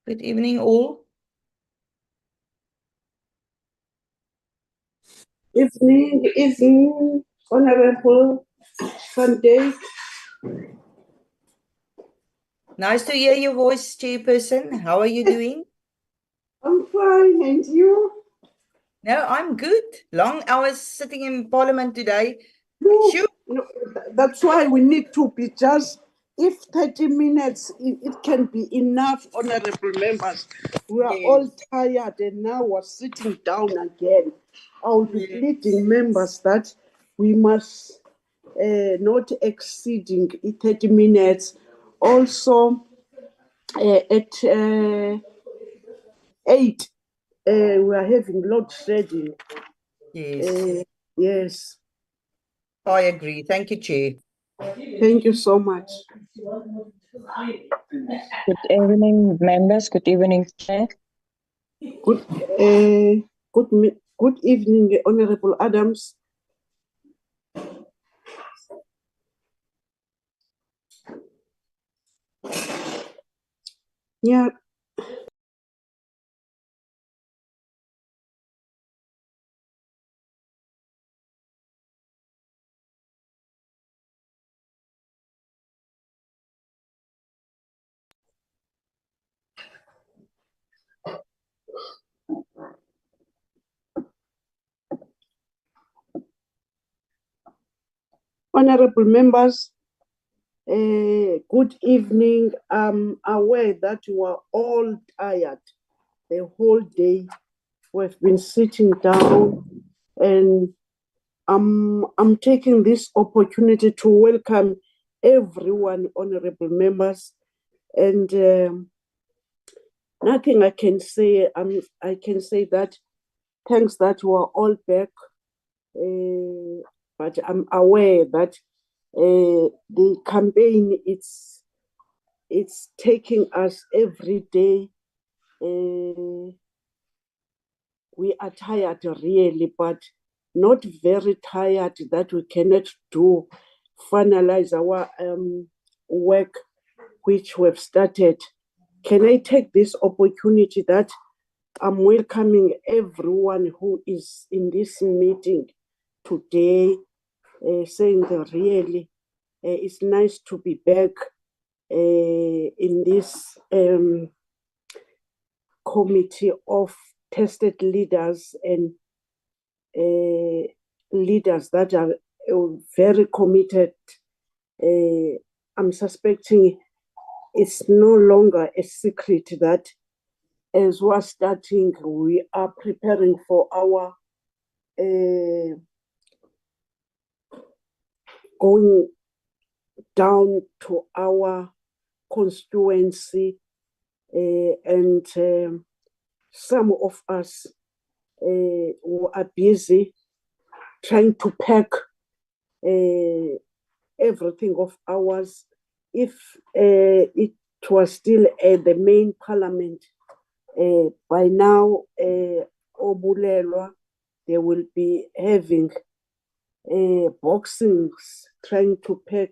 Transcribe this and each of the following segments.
Good evening, all. Evening, Honorable Van Dijk. Nice to hear your voice, Chairperson. How are you doing? I'm fine, and you? No, I'm good. Long hours sitting in Parliament today. Sure. No, that's why we need to be just, if 30 minutes, it can be enough, honorable members. We are all tired and now we're sitting down again. I'll be pleading members that we must not exceeding 30 minutes. Also, at 8, we are having load shedding. Yes, Yes. I agree. Thank you, Chair. Thank you so much. Good evening, members. Good evening, Chair. Good evening, Honorable Adams. Yeah. Honorable members, good evening. I'm aware that you are all tired the whole day. We've been sitting down, and I'm taking this opportunity to welcome everyone, honorable members, and nothing I can say. I can say that thanks that you are all back. But I'm aware that the campaign it's taking us every day. We are tired really, but not very tired that we cannot finalize our work which we've started. Can I take this opportunity that I'm welcoming everyone who is in this meeting today, saying that really it's nice to be back in this committee of tested leaders and leaders that are very committed. I'm suspecting it's no longer a secret that as we're starting, we are preparing for our going down to our constituency, and some of us who are busy trying to pack everything of ours. If it was still at the main parliament, by now, Obulelwa, they will be having boxings, trying to pack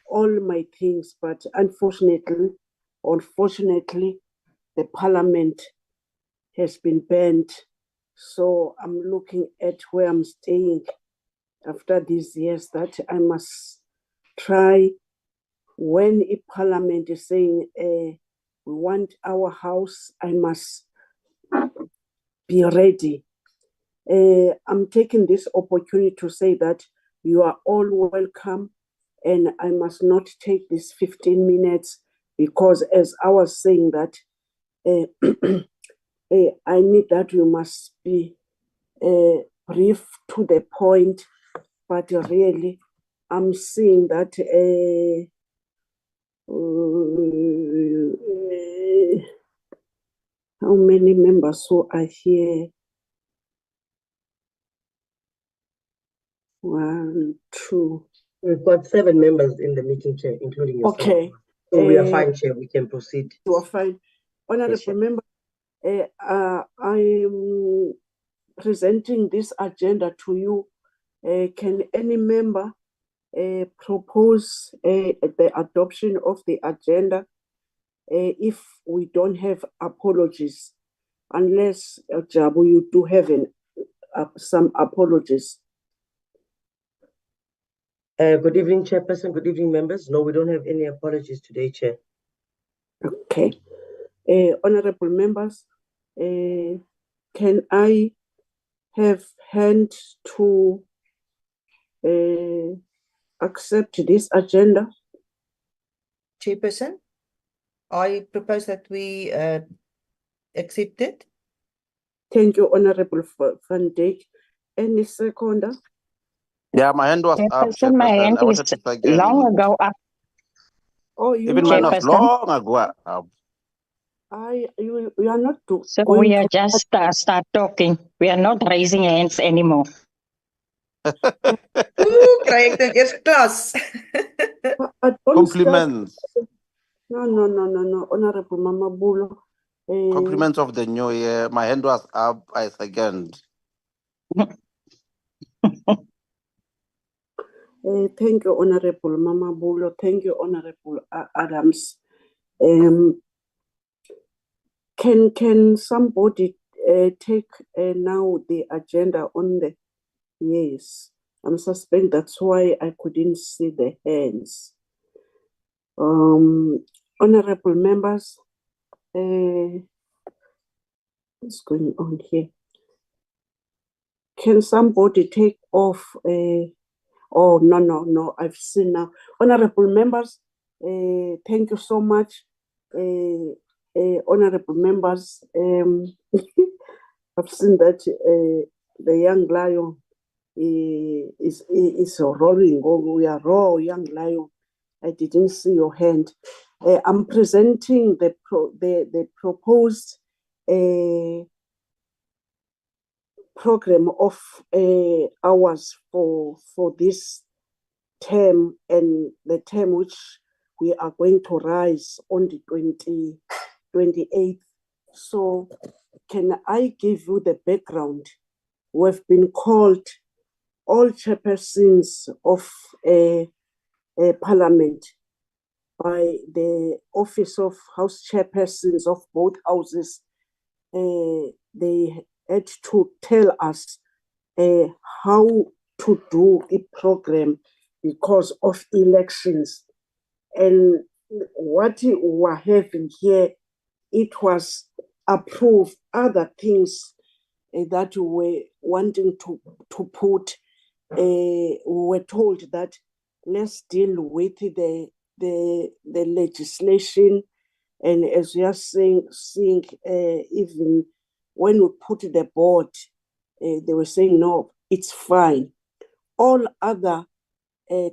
all my things. But unfortunately, the parliament has been banned. So I'm looking at where I'm staying after these years that I must try. When a parliament is saying we want our house, I must be ready. I'm taking this opportunity to say that you are all welcome, and I must not take this 15 minutes because, as I was saying, that I need that you must be brief to the point, but really, I'm seeing that how many members who are here? 1, 2. We've got 7 members in the meeting, Chair, including yourself. Okay. So we are fine, Chair. We can proceed. You are fine. Honorable Yes, member, I'm presenting this agenda to you. Can any member propose the adoption of the agenda? if we don't have apologies, unless Jabu, you do have some apologies. Good evening, Chairperson. Good evening, members. No, we don't have any apologies today, Chair. Okay. Honorable members, can I have hand to accept this agenda? Chairperson, I propose that we accept it. Thank you, Honorable Van Dijk. Any seconder? Yeah, my hand was up, Chairperson, my Chairperson. hand I wanted is to second. long ago up. Oh, you Even know, mine was Chairperson. long ago up. you are not So going we are to just start talking. We are not raising hands anymore. Oeh, kry ek dit eers klas. I don't start. Compliments. No, Honorable Mama Bulo. Compliments of the new year. My hand was up. I second. Thank you, Honorable Mama Bulo. Thank you, Honorable Adams. Can somebody take now the agenda on the? Yes, I'm suspecting that's why I couldn't see the hands. Honorable members, what's going on here? Can somebody take off? Oh, no, I've seen now. Honorable members, thank you so much. Honorable members, I've seen that the young lion is roaring. Oh, we are raw, young lion. I didn't see your hand. I'm presenting the proposed program of hours for this term and the term which we are going to rise on the 28th. So can I give you the background? We've been called all chairpersons of Parliament by the Office of House Chairpersons of both houses. They had to tell us how to do a program because of elections. And what we were having here, it was approved other things that we were wanting to put. We were told that let's deal with the legislation, and as we are seeing even when we put the board, they were saying no, it's fine. All other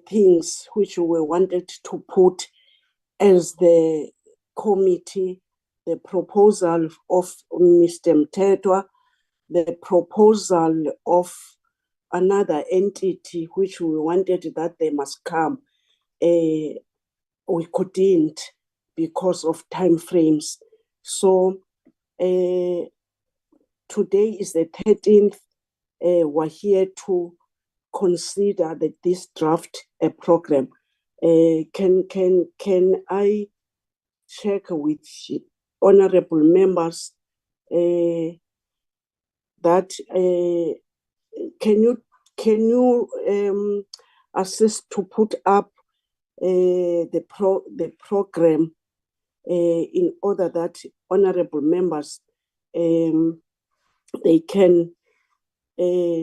things which we wanted to put as the committee, the proposal of Mr. Mtetwa, the proposal of another entity which we wanted that they must come, we couldn't because of time frames. So today is the 13th. We're here to consider that this draft a program. Can I check with honorable members that can you assist to put up the program in order that honorable members they can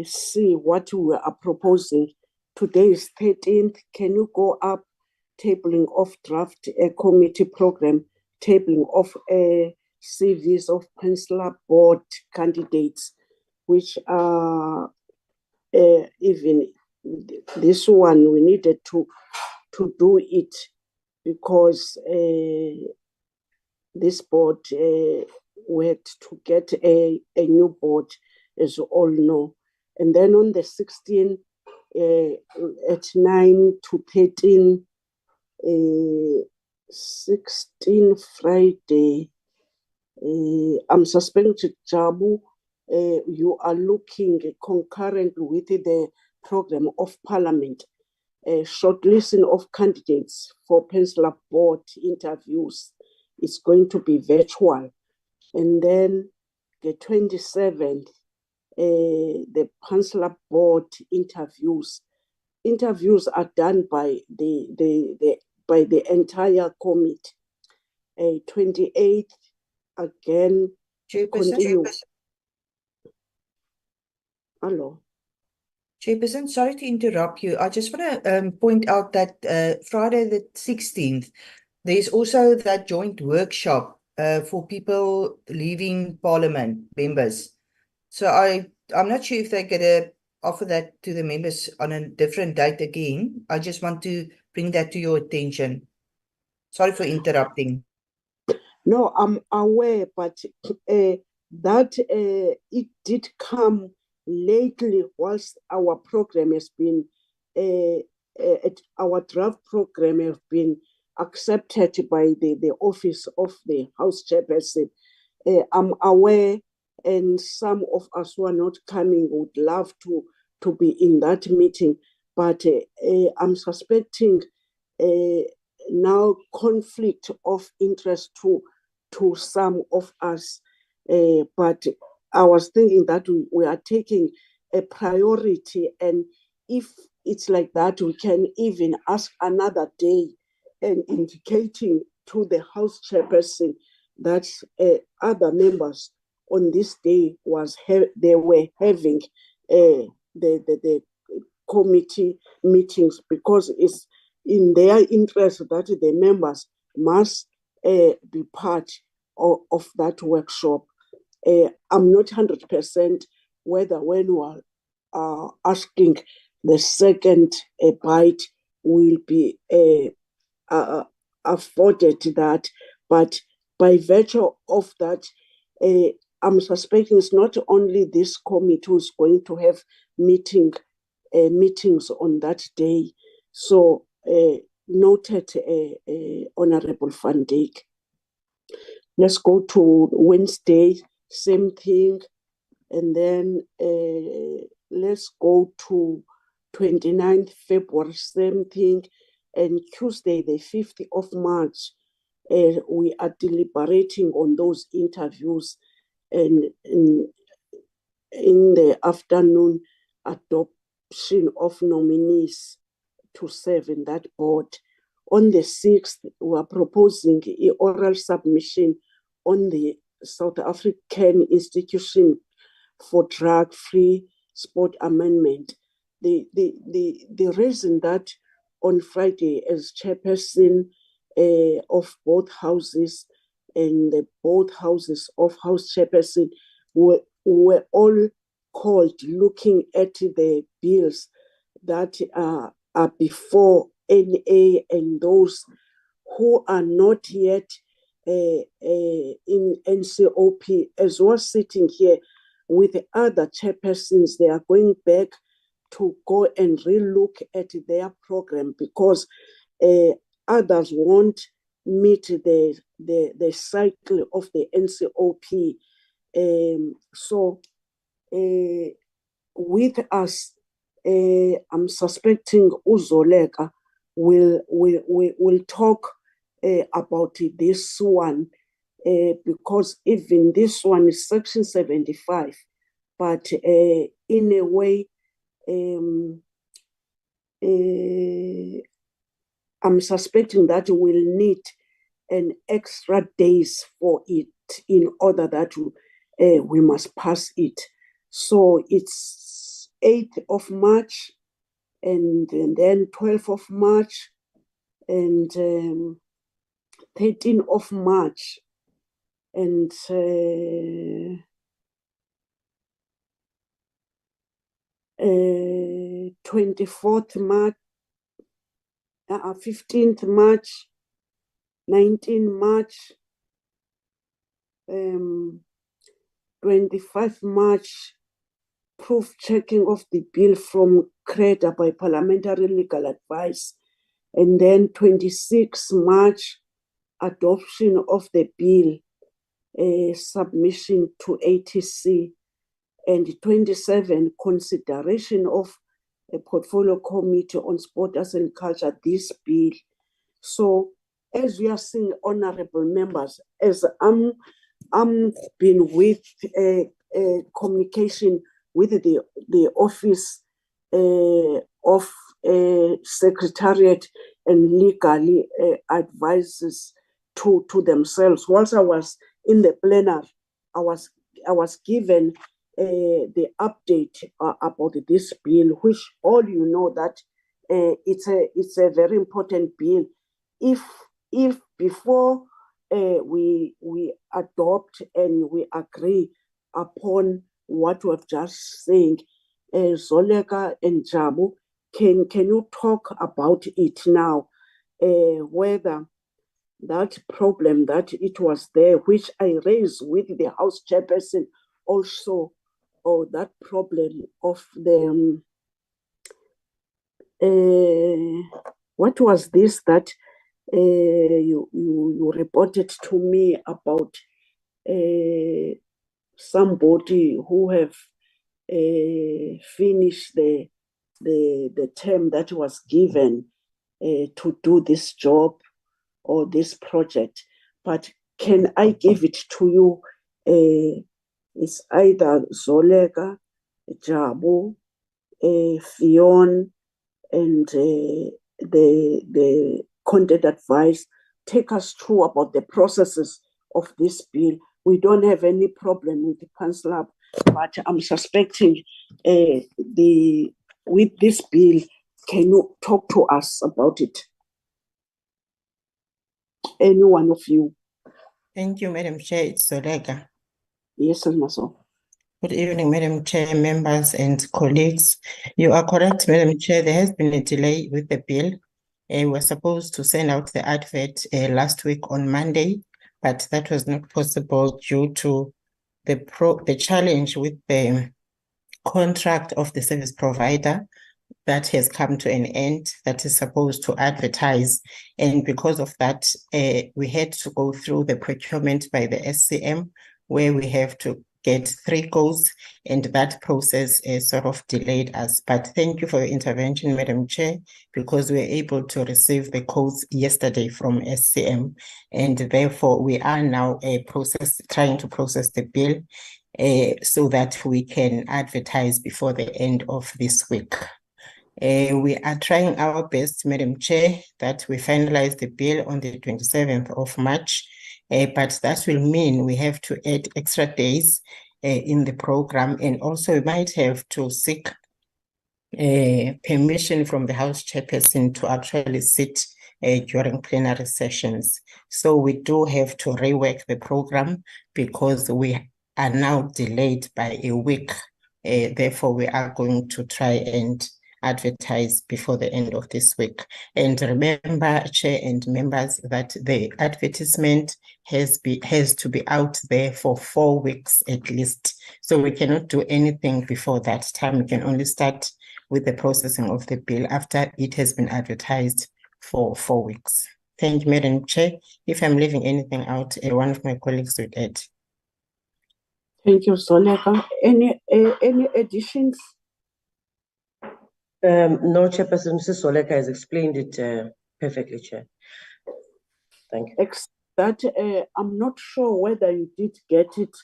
see what we are proposing. Today is 13th. Can you go up tabling of draft committee program, tabling of CVs of PANSALB board candidates, which are even this one we needed to do it because this board we had to get a new board, as you all know. And then on the 16th at 9 to 13, 16 Friday, I'm suspecting Jabu, you are looking concurrent with the program of Parliament, shortlisting of candidates for PANSALB board interviews it's going to be virtual. And then the 27th, the PANSALB board interviews. Interviews are done by the entire committee. 28th, again, continue. Hello. Chairperson, sorry to interrupt you. I just want to point out that Friday the 16th, there's also that joint workshop for people leaving Parliament, members. So I'm not sure if they're going to offer that to the members on a different date again. I just want to bring that to your attention. Sorry for interrupting. No, I'm aware, but that it did come lately whilst our program has been, our draft program has been accepted by the office of the House Chairperson. I'm aware, and some of us who are not coming would love to be in that meeting, but I'm suspecting now conflict of interest to some of us. But I was thinking that we are taking a priority, and if it's like that, we can even ask another day and indicating to the House Chairperson that other members on this day they were having the committee meetings, because it's in their interest that the members must be part of that workshop. I'm not 100% whether when we are asking the second bite will be afforded that, but by virtue of that, I'm suspecting it's not only this committee who's going to have meetings on that day. So noted, Honorable Van Dijk. Let's go to Wednesday, same thing. And then let's go to 29th February, same thing. And Tuesday, the 5th of March, we are deliberating on those interviews, and in the afternoon, adoption of nominees to serve in that board. On the 6th, we are proposing an oral submission on the South African Institution for Drug-Free Sport Amendment. The reason that on Friday, as chairperson of both houses and the both houses of House Chairperson were all called looking at the bills that are before NA, and those who are not yet in NCOP, as well sitting here with the other chairpersons. They are going back to go and relook at their program, because others won't meet the cycle of the NCOP. So with us, I'm suspecting Uzoleka will talk about this one, because even this one is Section 75, but in a way, I'm suspecting that we'll need an extra days for it in order that we must pass it. So it's 8th of March, and then 12th of March, and 13th of March, and 24th March, 15th March, 19th March, 25th March, proof checking of the bill from CREDA by parliamentary legal advice, and then 26th March, adoption of the bill, submission to ATC, and 27, consideration of a portfolio committee on sport, arts and culture, this bill. So as you are seeing, honorable members, as I'm been with communication with the office of secretariat and legally advises to themselves. Once I was in the plenary, I was given the update about this bill, which all you know that it's a very important bill. If before we adopt and we agree upon what we've just saying, Zoleka and Jabu, can you talk about it now, whether that problem that it was there, which I raised with the House Chairperson also, or that problem of the what was this that you reported to me about somebody who have finished the term that was given to do this job or this project, but can I give it to you? It's either Zoleka, Jabu, Fion, and the content advice take us through about the processes of this bill. We don't have any problem with the PANSALB, but I'm suspecting with this bill, can you talk to us about it? Any one of you? Thank you, Madam Chair. It's Zoleka. Yes, Maso. Good evening, Madam Chair, members and colleagues. You are correct, Madam Chair. There has been a delay with the bill. We were supposed to send out the advert last week on Monday, but that was not possible due to the challenge with the contract of the service provider that has come to an end, that is supposed to advertise. And because of that, we had to go through the procurement by the SCM, where we have to get 3 codes, and that process sort of delayed us. But thank you for your intervention, Madam Chair, because we were able to receive the codes yesterday from SCM, and therefore we are now trying to process the bill so that we can advertise before the end of this week. We are trying our best, Madam Chair, that we finalize the bill on the 27th of March, but that will mean we have to add extra days in the program, and also we might have to seek permission from the House Chairperson to actually sit during plenary sessions. So we do have to rework the program because we are now delayed by a week. Therefore, we are going to try and advertise before the end of this week. And remember, Chair and members, that the advertisement has to be out there for 4 weeks at least. So we cannot do anything before that time. We can only start with the processing of the bill after it has been advertised for 4 weeks. Thank you, Madam Chair. If I'm leaving anything out, one of my colleagues would add. Thank you, Zoleka. Any additions? No, Chairperson, Mrs. Zoleka has explained it perfectly, Chair. Thank you. That I'm not sure whether you did get it,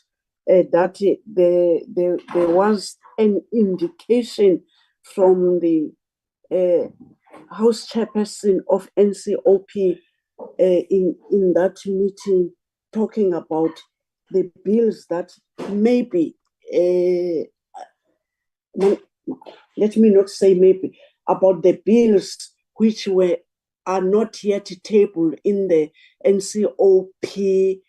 that there was an indication from the House Chairperson of NCOP in that meeting talking about the bills that maybe, let me not say maybe, about the bills which are not yet tabled in the NCOP,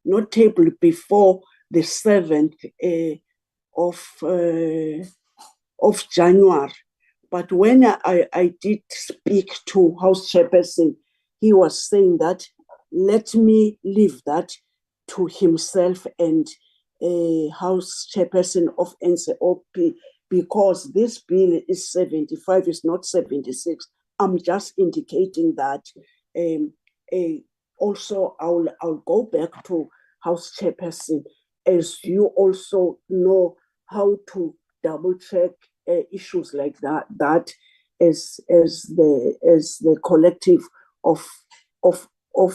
not tabled before the 7th of January. But when I did speak to House Chairperson, he was saying that let me leave that to himself and House Chairperson of NCOP, because this bill is 75, it's not 76. I'm just indicating that. Also, I'll go back to House Chairperson, as you also know how to double check issues like that as the collective of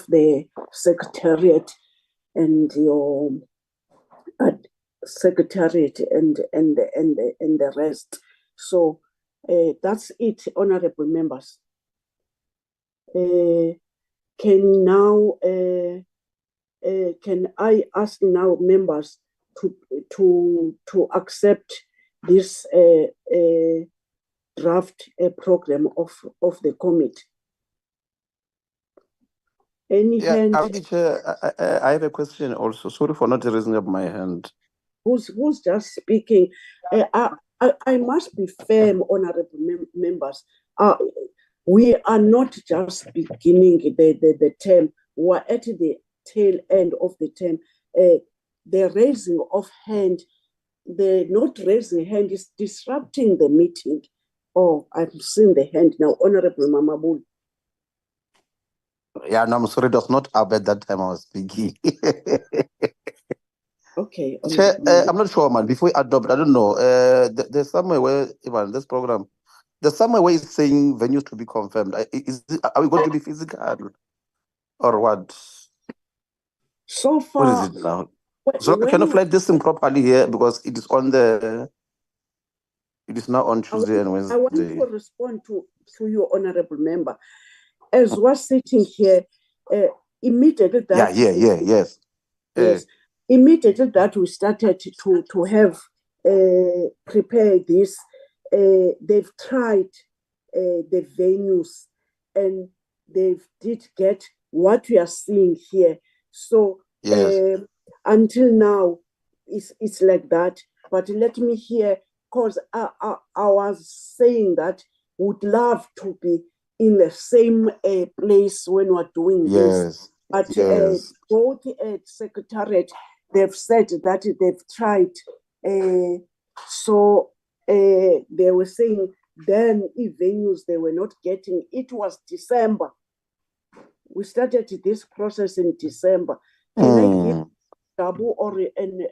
the secretariat and your secretariat and the rest. So that's it, honorable members. Can I ask now members to accept this draft program of the committee? Any Yeah, hand? I have a question also. Sorry for not raising up my hand. Who's just speaking? I must be firm, honorable members. We are not just beginning the term. We're at the tail end of the term. The raising of hand, the not raising hand is disrupting the meeting. Oh, I've seen the hand now, Honorable Mamabul. Yeah, no, I'm sorry, it was not up at that time I was speaking. Okay. Chair, I'm not sure, man. Before we adopt, I don't know. There's somewhere where, even this program, there's somewhere where it's saying venues to be confirmed. Are we going to be physical or what? So What far, is it now? So can I flag this thing properly here because it is on the. It is now on Tuesday and Wednesday. I want to respond to you, honorable member. As we're sitting here, immediately that yes. Immediately that we started to have prepare this, they've tried the venues and they did get what we are seeing here. So until now, it's like that. But let me hear, because I was saying that would love to be in the same place when we're doing this. But both secretariat, they've said that they've tried. So they were saying then venues they were not getting. It was December. We started this process in December. Can I give Dabu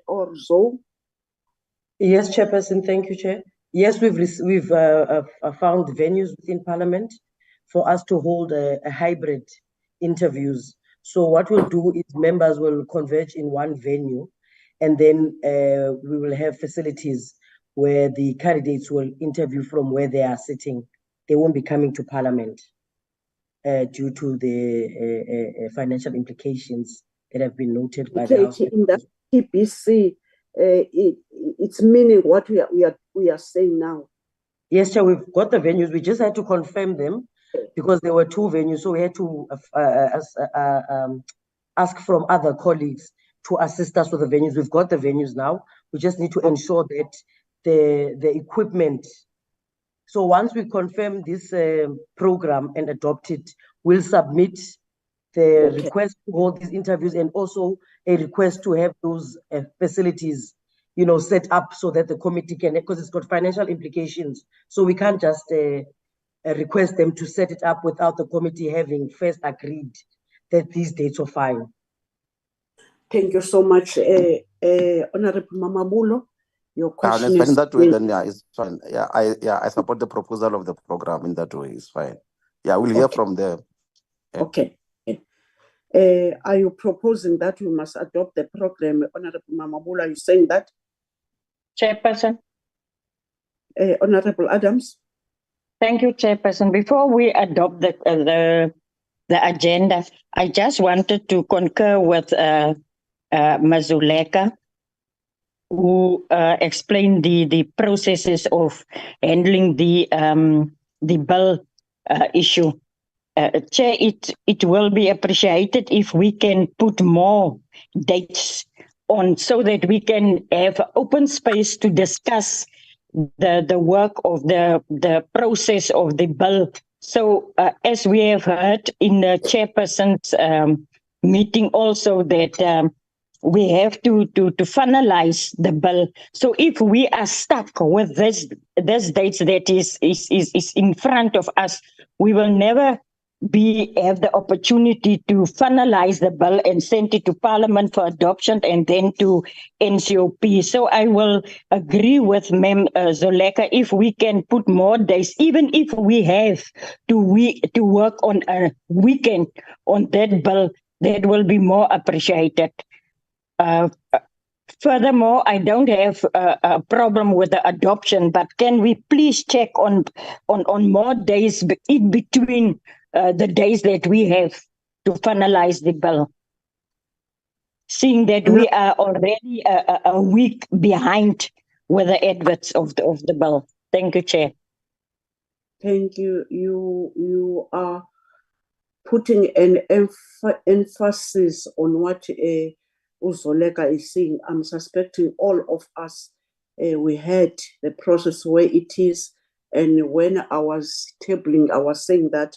or Zo? Yes, Chairperson. Thank you, Chair. Yes, we've found venues within Parliament for us to hold a hybrid interviews. So what we'll do is members will converge in one venue, and then we will have facilities where the candidates will interview from where they are sitting. They won't be coming to Parliament due to the financial implications that have been noted by the House. In the TPC, it's meaning what we are saying now. Yes, Chair, we've got the venues. We just had to confirm them because there were two venues. So we had to ask from other colleagues to assist us with the venues. We've got the venues now. We just need to ensure that the equipment. So once we confirm this program and adopt it, we'll submit the request to hold these interviews and also a request to have those facilities, set up so that the committee can, because it's got financial implications. So we can't just request them to set it up without the committee having first agreed that these dates are fine. Thank you so much, Honorable Mamabulo. Your question is in that way, then it's fine. I support the proposal of the program in that way. It's fine. Yeah, we'll hear from them. Yeah. Okay. Are you proposing that we must adopt the program, Honorable Mamabulo? Are you saying that? Chairperson. Honorable Adams. Thank you, Chairperson. Before we adopt the agenda, I just wanted to concur with Mazuleka, who explained the processes of handling the bill issue. Chair, it will be appreciated if we can put more dates on so that we can have open space to discuss the work of the process of the bill. So as we have heard in the chairperson's meeting also that we have to finalize the bill. So if we are stuck with this dates that is in front of us, we will never have the opportunity to finalize the bill and send it to Parliament for adoption and then to NCOP. So I will agree with Mem Zoleka, if we can put more days, even if we have to work on a weekend on that bill, that will be more appreciated. Furthermore, I don't have a problem with the adoption, but can we please check on more days in between the days that we have to finalize the bill? Seeing that we are already a week behind with the adverts of the bill. Thank you, Chair. Thank you. You are putting an emphasis on what Uzoleka is saying. I'm suspecting all of us, we had the process where it is, and when I was tabling, I was saying that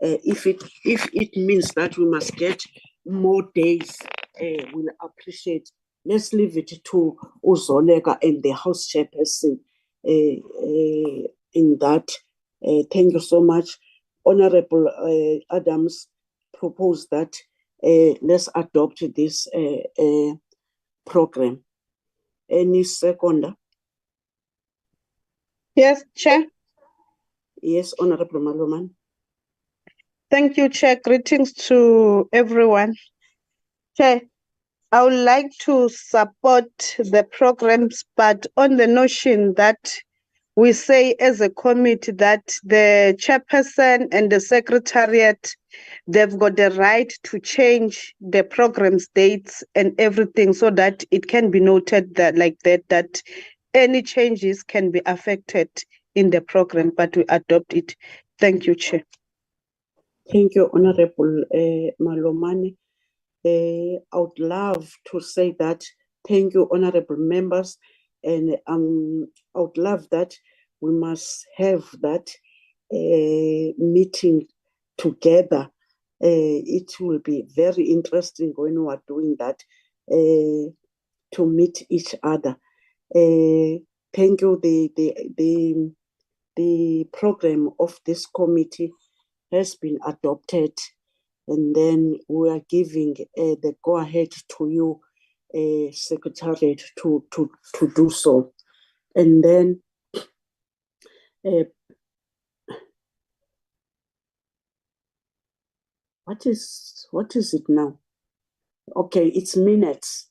if it means that we must get more days, we'll appreciate. Let's leave it to Uzoleka and the House Chairperson in that. Thank you so much. Honorable Adams proposed that let's adopt this program. Any seconder? Yes, Chair. Yes, Honorable Maloman. Thank you, Chair. Greetings to everyone. Chair, I would like to support the programs, but on the notion that we say as a committee that the chairperson and the secretariat, they've got the right to change the program's dates and everything so that it can be noted that that any changes can be affected in the program, but we adopt it. Thank you, Chair. Thank you, Honorable Malomane. I would love to say that. Thank you, Honorable members. And I would love that we must have that meeting together. It will be very interesting when we are doing that to meet each other. Thank you. The program of this committee has been adopted, and then we are giving the go-ahead to you, Secretariat, to do so. And then what is it now? Okay, it's minutes.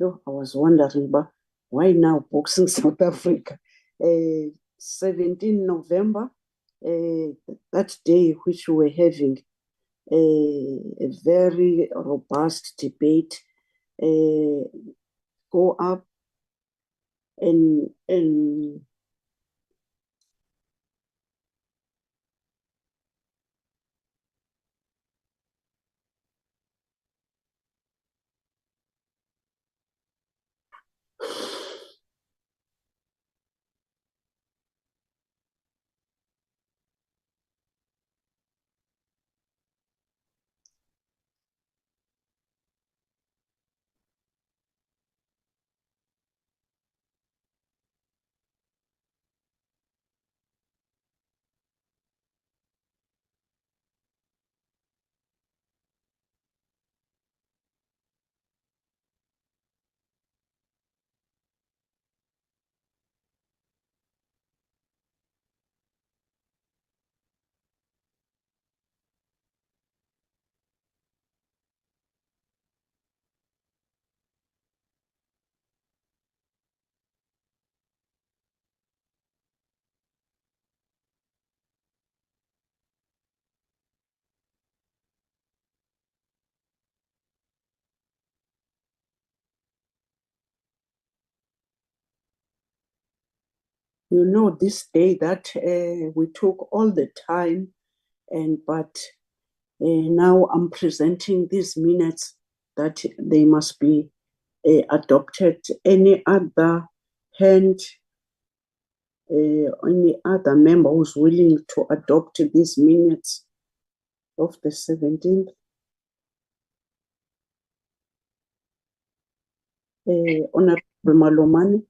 Oh, I was wondering, but why now Boxing South Africa? 17 November, that day which we were having a very robust debate, go up and you know, this day that we took all the time, but now I'm presenting these minutes that they must be adopted. Any other hand, any other member who's willing to adopt these minutes of the 17th? Honorable Malomane.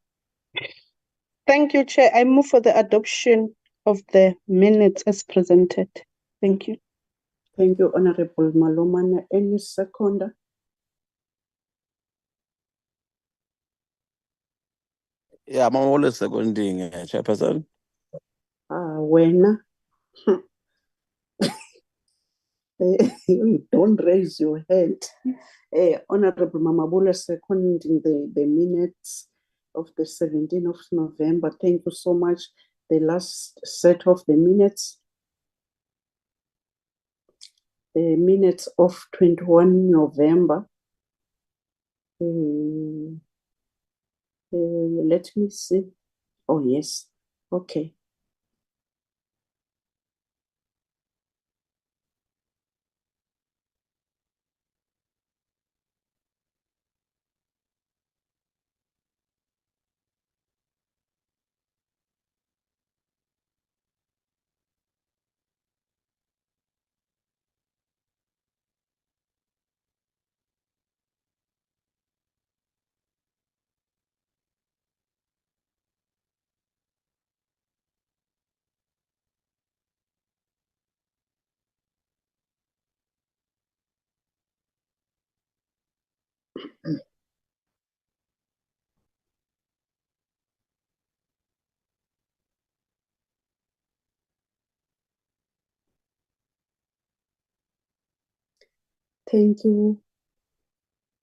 Thank you, Chair. I move for the adoption of the minutes as presented. Thank you. Thank you, Honorable Malomane. Any seconder? Yeah, I'm always seconding, Chairperson. Wena. You don't raise your hand. Honorable Mamabula seconding the minutes of the 17th of November. Thank you so much. The last set of the minutes. The minutes of 21 November. Let me see. Oh, yes. Okay. Thank you,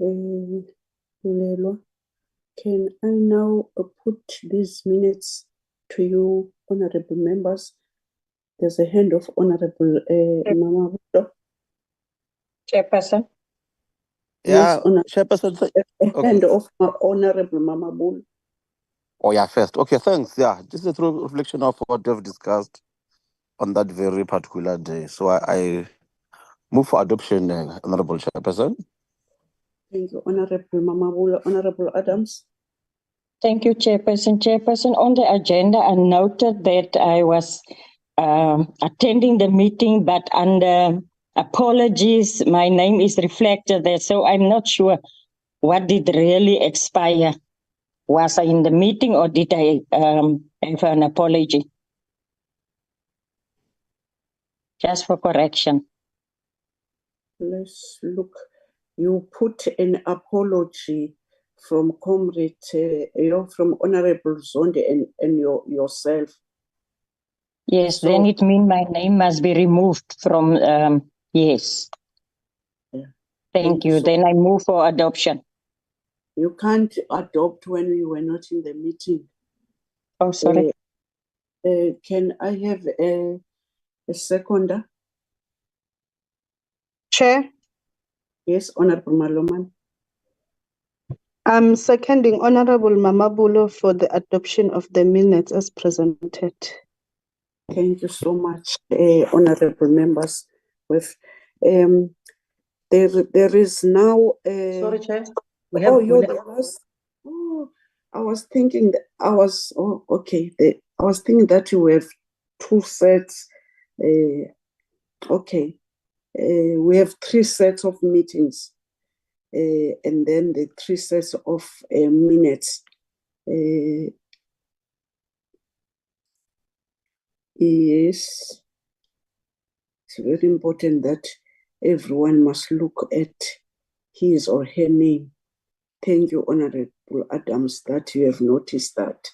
Lelwa. Can I now put these minutes to you, honorable members? There's a hand of Honorable Mama Budo. Chairperson. Yes, Yeah, Chairperson. a hand of Honorable Mama Bull. Oh, yeah, first. Okay, thanks. Yeah, just a through reflection of what we've discussed on that very particular day. So I move for adoption, Honorable Chairperson. Thank you, Honorable Mama Bull. Honorable Adams. Thank you, Chairperson. Chairperson, on the agenda, I noted that I was attending the meeting, but under apologies, my name is reflected there. So I'm not sure what did really expire. Was I in the meeting or did I have an apology? Just for correction. Let's look. You put an apology from Comrade, from Honorable Zonde and yourself. Yes, So- then it means my name must be removed from, yes. Yeah. Thank you. So Then I move for adoption. you can't adopt when we were not in the meeting. Oh, sorry. Can I have a seconder? Chair, Yes, Honorable Maloman. I'm seconding Honorable Mamabulo for the adoption of the minutes as presented. Thank you so much, honorable members. With there is now. Sorry, Chair. We Oh, have, you're the last. Oh, I was thinking that I was. Oh, okay. I was thinking that you have two sets. Okay. We have 3 sets of meetings, and then the 3 sets of minutes. Yes, it's very important that everyone must look at his or her name. Thank you, Honorable Adams, that you have noticed that.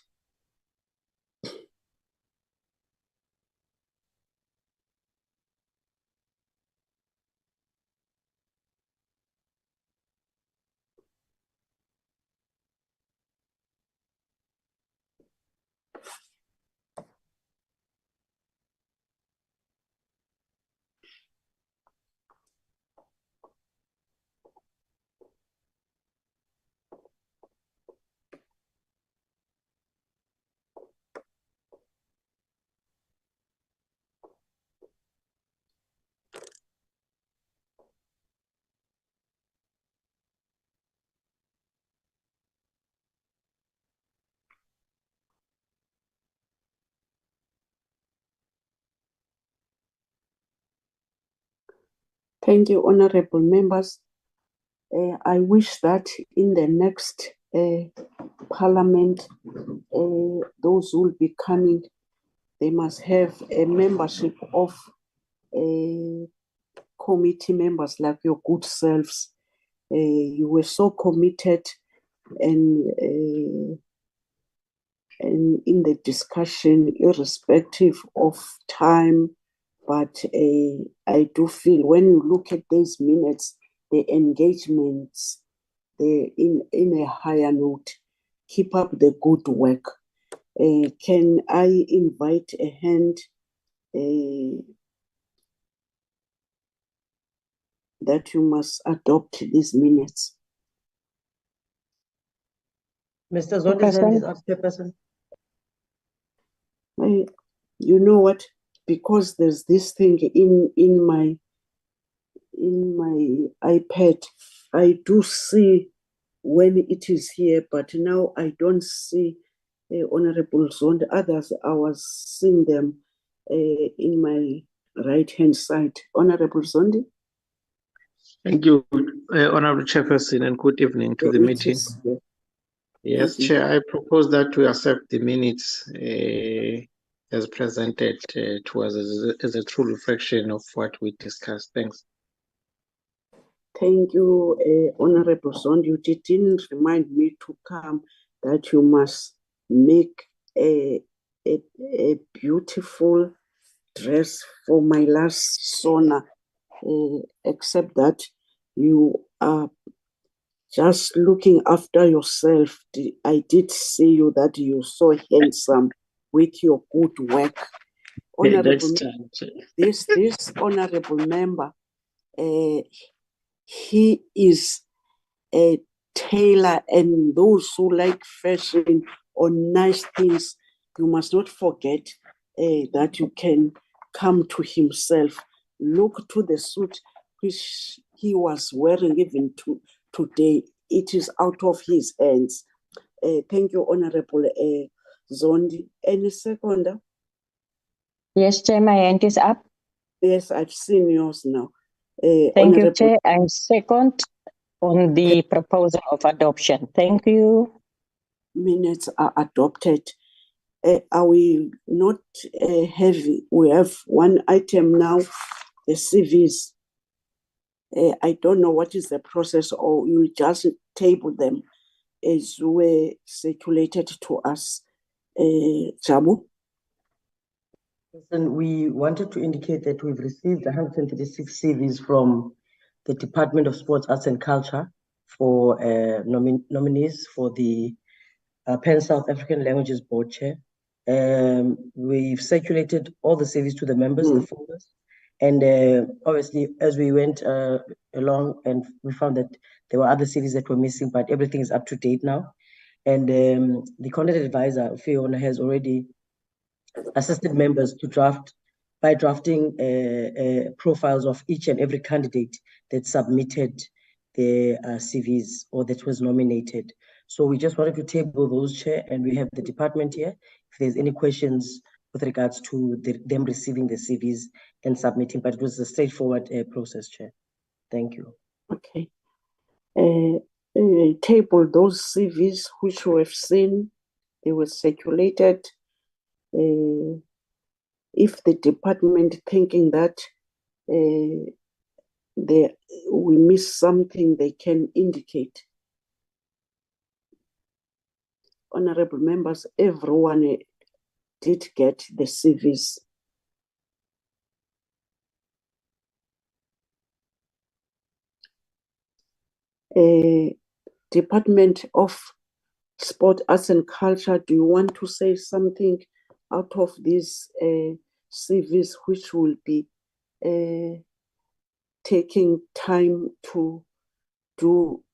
Thank you, honorable members. I wish that in the next parliament, those who will be coming, they must have a membership of committee members like your good selves. You were so committed and in the discussion, irrespective of time. But I do feel when you look at these minutes, the engagements, they're in a higher note. Keep up the good work. Can I invite a hand that you must adopt these minutes? Mr. Zondi's hand is up, Chairperson. You know what? Because there's this thing in my iPad, I do see when it is here, but now I don't see Honorable Zondi. Others, I was seeing them in my right-hand side. Honorable Zondi? Thank you, Honorable Chairperson, and good evening to the meeting. Yes, Chair, I propose that we accept the minutes as presented to us as a true reflection of what we discussed. Thanks. Thank you, Honorable Zondi. You didn't remind me to come that you must make a beautiful dress for my last sauna, except that you are just looking after yourself. I did see you that you're so handsome with your good work. Honorable, this honorable member, he is a tailor, and those who like fashion or nice things, you must not forget that you can come to himself. Look to the suit which he was wearing even today. It is out of his hands. Thank you, Honorable Zondi. Any seconder? Yes, Chair, my hand is up. Yes, I've seen yours now. Thank you, Chair. I second on the proposal of adoption. Thank you. Minutes are adopted. Are we not heavy? We have one item now, the CVs. I don't know what is the process, or you just table them as were circulated to us. Jabu? And we wanted to indicate that we've received 136 CVs from the Department of Sports, Arts and Culture for nominees for the PANSALB African Languages Board Chair. We've circulated all the CVs to the members, the folders. And obviously, as we went along, and we found that there were other CVs that were missing, but everything is up to date now. And the content advisor, Fiona, has already assisted members to drafting profiles of each and every candidate that submitted their CVs or that was nominated. So we just wanted to table those, Chair, and we have the department here. If there's any questions with regards to them receiving the CVs and submitting, but it was a straightforward process, Chair. Thank you. Okay. Table those CVs which we have seen, they were circulated. If the department thinking that we miss something, they can indicate. Honorable members, everyone did get the CVs. Department of Sport, Arts and Culture, do you want to say something out of these CVs which will be taking time to do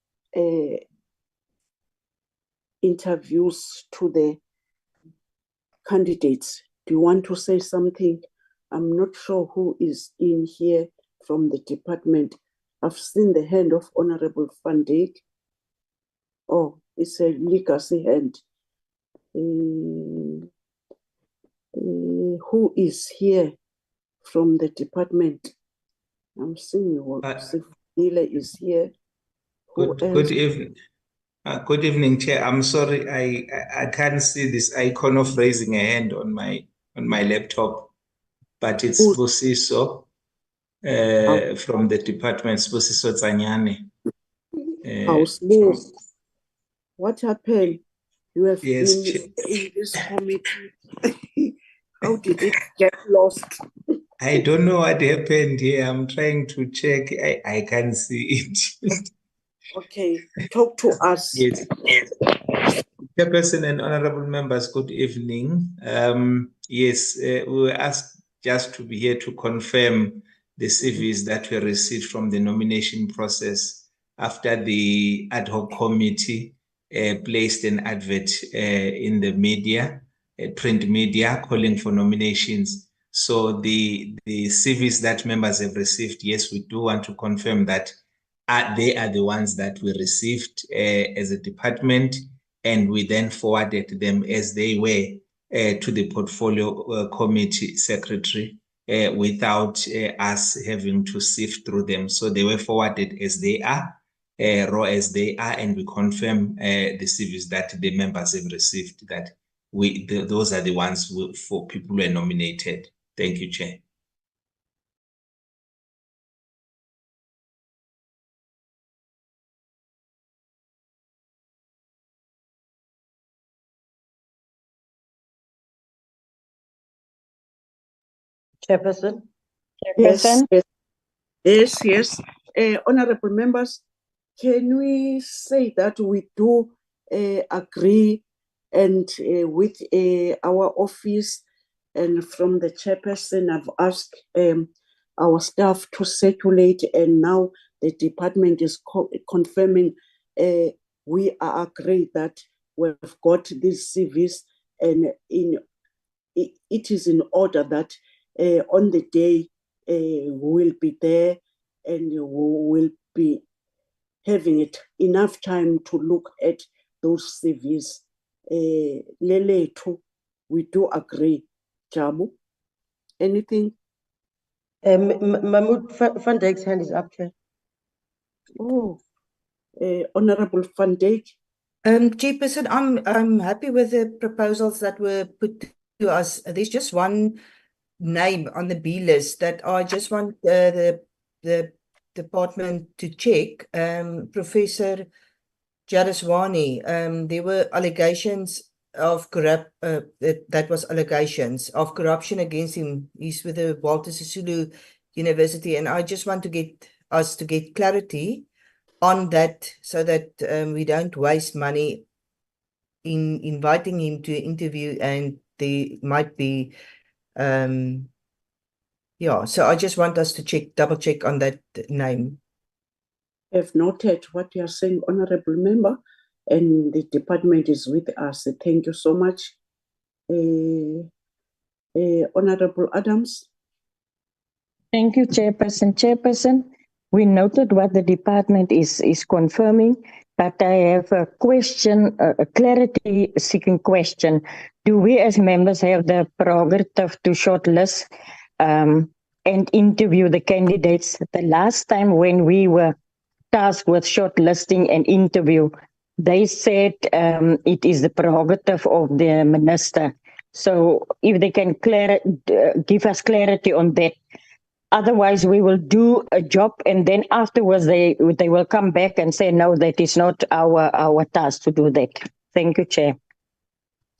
interviews to the candidates? Do you want to say something? I'm not sure who is in here from the department. I've seen the hand of Honorable Van Dijk. Oh, it's a legacy hand. Who is here from the department? I'm seeing you. Sifile is here. Good evening. Good evening, Chair. I'm sorry, I can't see this icon of raising a hand on my laptop, but it's Busiso. Who's here? Busiso. Who's here? Busiso. Who is here? Busiso. from the department, Spusiso Tsanyane. House move. What happened? You have Yes, been in this committee. How did it get lost? I don't know what happened here. I'm trying to check. I can't see it. Okay, talk to us. Yes. Chairperson and honorable members, good evening. Yes, we were asked just to be here to confirm the CVs that were received from the nomination process after the ad hoc committee placed an advert in the media, print media, calling for nominations. So the CVs that members have received, yes, we do want to confirm that they are the ones that we received as a department, and we then forwarded them as they were to the portfolio committee secretary without us having to sift through them. So they were forwarded as they are, raw as they are, and we confirm the CVs that the members have received, that those are the ones for people who are nominated. Thank you, Chair. Chairperson? Yes, yes. Honorable members, can we say that we do agree and with our office and from the chairperson, I've asked our staff to circulate, and now the department is confirming we are agreed that we've got these CVs, and it is in order that on the day we'll be there and we'll be having it enough time to look at those CVs. Leletu, we do agree. Jabu, anything? Mahmoud van Dijk's hand is up, Chair. Oh, Honorable Van Dijk. Chairperson, I'm happy with the proposals that were put to us. There's just one name on the B list that I just want the department to check. Professor Jariswani. There were allegations of that was allegations of corruption against him. He's with the Walter Sisulu University, and I just want to get us to get clarity on that, so that we don't waste money in inviting him to interview, and there might be so I just want us to double check on that name. Have noted what you are saying, Honorable Member, and the department is with us. Thank you so much. Honorable Adams. Thank you, Chairperson. Chairperson, we noted what the department is confirming, but I have a question, a clarity-seeking question. Do we as members have the prerogative to shortlist and interview the candidates? The last time when we were tasked with shortlisting and interview, they said it is the prerogative of the minister. So if they can give us clarity on that. Otherwise, we will do a job, and then afterwards they will come back and say, no, that is not our task to do that. Thank you, Chair.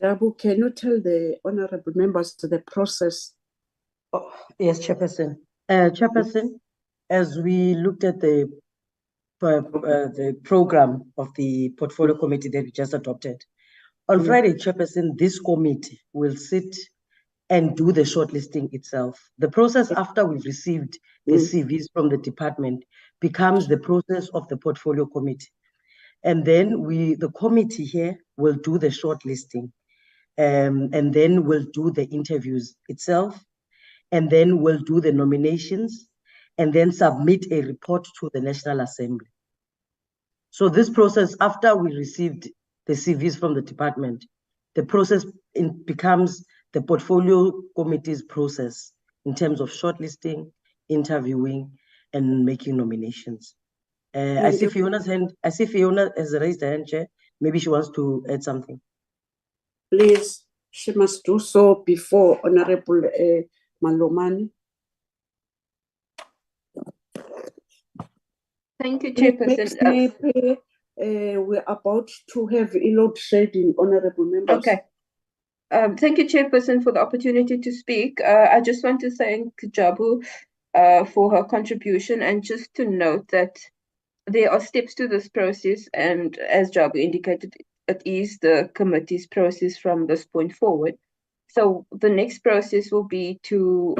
Dabu, can you tell the honorable members the process? Oh, yes, Chairperson. Chairperson, as we looked at the program of the portfolio committee that we just adopted, on Friday, Chairperson, this committee will sit and do the shortlisting itself. The process after we've received the CVs from the department becomes the process of the portfolio committee. And then the committee here will do the shortlisting, and then we'll do the interviews itself, and then we'll do the nominations, and then submit a report to the National Assembly. So this process, after we received the CVs from the department, the process becomes the portfolio committee's process in terms of shortlisting, interviewing, and making nominations. I see Fiona's hand. I see Fiona has raised her hand, Chair. Maybe she wants to add something. Please, she must do so before Honorable Malomani. Thank you, Please Chairperson. make me we're about to have a load shedding, honorable members. Okay. Thank you, Chairperson, for the opportunity to speak. I just want to thank Jabu for her contribution, and just to note that there are steps to this process, and as Jabu indicated, it is the committee's process from this point forward. So the next process will be to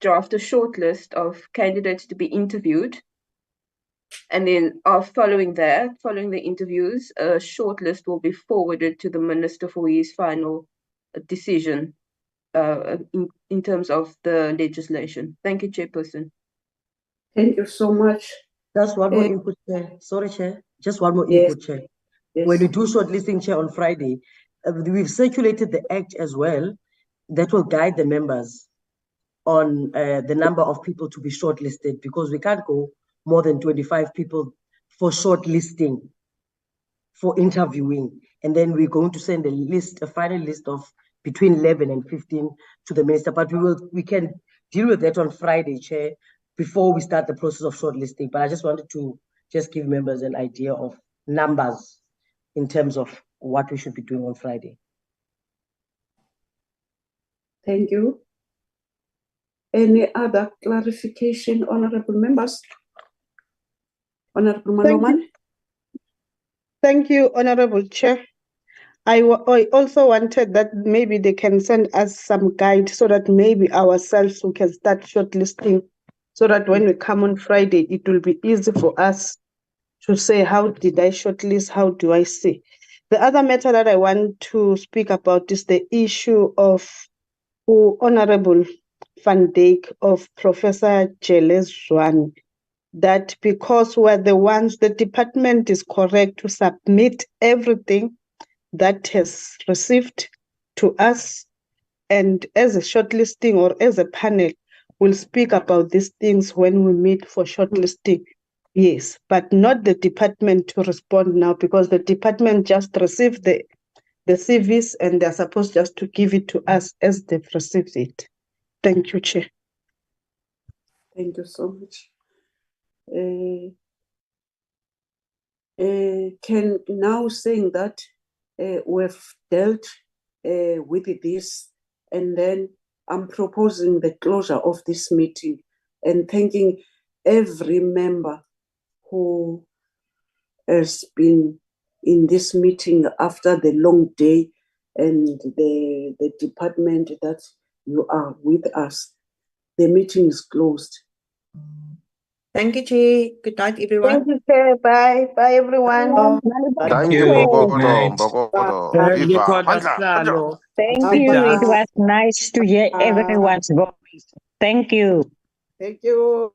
draft a short list of candidates to be interviewed. And then following the interviews, a short list will be forwarded to the Minister for his final decision in terms of the legislation. Thank you, Chairperson. Thank you so much. Just one more input, Chair. Sorry, Chair. Just one more Yes. input, Chair. Yes. When we do shortlisting, Chair, on Friday, we've circulated the act as well that will guide the members on the number of people to be shortlisted, because we can't go more than 25 people for shortlisting, for interviewing. And then we're going to send a final list of between 11 and 15 to the minister. But we can deal with that on Friday, Chair, before we start the process of shortlisting. But I just wanted to just give members an idea of numbers in terms of what we should be doing on Friday. Thank you. Any other clarification, honorable members? Honorable Maloman? Thank you, Honorable Chair. I also wanted that maybe they can send us some guide so that maybe ourselves we can start shortlisting, so that when we come on Friday, it will be easy for us to say, how did I shortlist? How do I see? The other matter that I want to speak about is the issue of Honorable Van Dijk of Professor Jelezwane, that because we're the ones, the department is correct to submit everything that has received to us, and as a shortlisting or as a panel, we'll speak about these things when we meet for shortlisting. Yes, but not the department to respond now, because the department just received the CVs and they're supposed just to give it to us as they've received it. Thank you, Chair. Thank you so much. Can now saying that we've dealt with this, and then I'm proposing the closure of this meeting and thanking every member who has been in this meeting after the long day, and the department that you are with us. The meeting is closed. Thank you, Chair. Good night, everyone. Thank you, Chair. Bye. Bye, everyone. Thank you. you, Good Mbokodo, night. Mbokodo. Viva. Mandla. Thank Bye. you. It was nice to hear everyone's voice. Thank you. Thank you.